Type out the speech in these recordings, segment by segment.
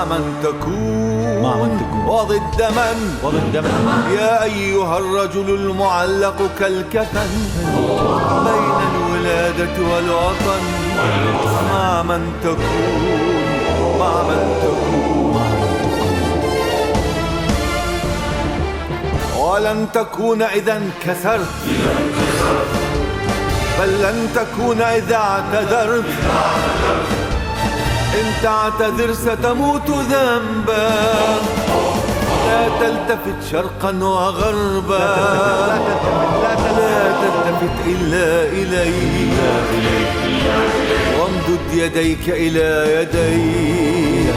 من تكون وضد من يا أيها الرجل المعلق كالكفن بين الولادة والوطن. مع من تكون ولن تكون إذا انكسرت، بل لن تكون إذا اعتذرت. إن تعتذر ستموت ذنبا. لا تلتفت شرقا وغربا، لا تلتفت إلا إلي، وامدد يديك إلى يدي،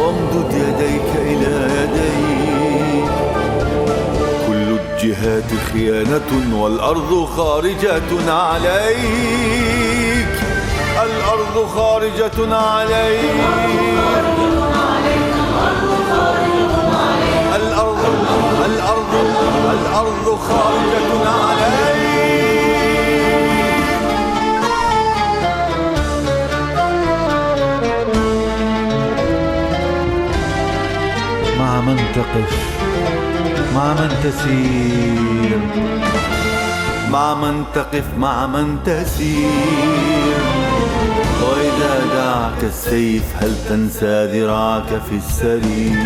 وامدد يديك إلى يدي. كل الجهات خيانة والأرض خارجة عليك، الأرض خارجة عليك، الأرض خارجة عليك. مع من تقف، مع من تسير، مع من تقف، مع من تسير. وإذا دعك السيف هل تنسى ذراعك في السرير.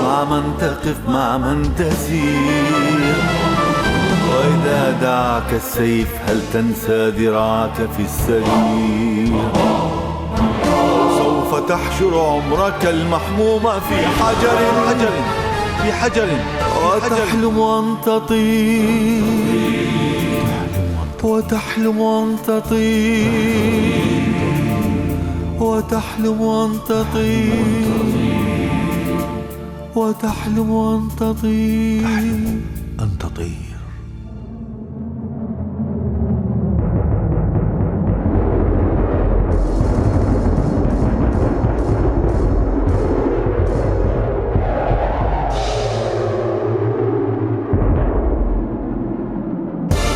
مع من تقف، مع من تسير. وإذا دعك السيف هل تنسى ذراعك في السرير. سوف تحشر عمرك المحموم في حجر وتحلم أن تطير، وتحلم أن تطير، وتحلم أن تطير، وتحلم أن تطير.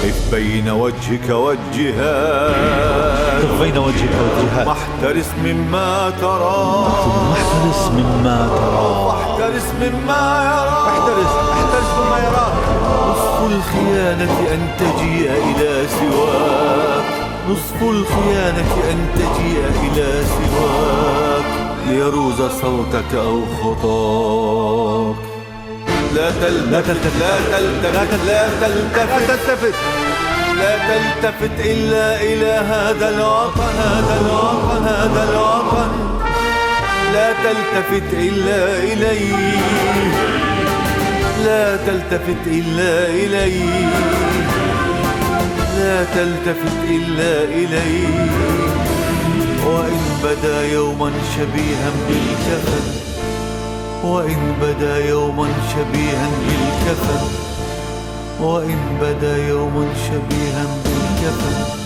قف بين وجهك والجهاد، واحترس مما ترى، واحترس مما يراك. نصف الخيانة أن تجيء إلى سواك، نصف الخيانة أن تجيء إلى سواك، ليروز صوتك أو خطاك. لا تلتفت إلا إلى هذا الوطن. لا تلتفت إلا إلي، لا تلتفت إلا إلي، لا تلتفت إلا إلي. وإن بدا يوما شبيها بالكفن، وإن بدا يوما شبيها بالكفن، وإن بدا يوما شبيها بالكفن.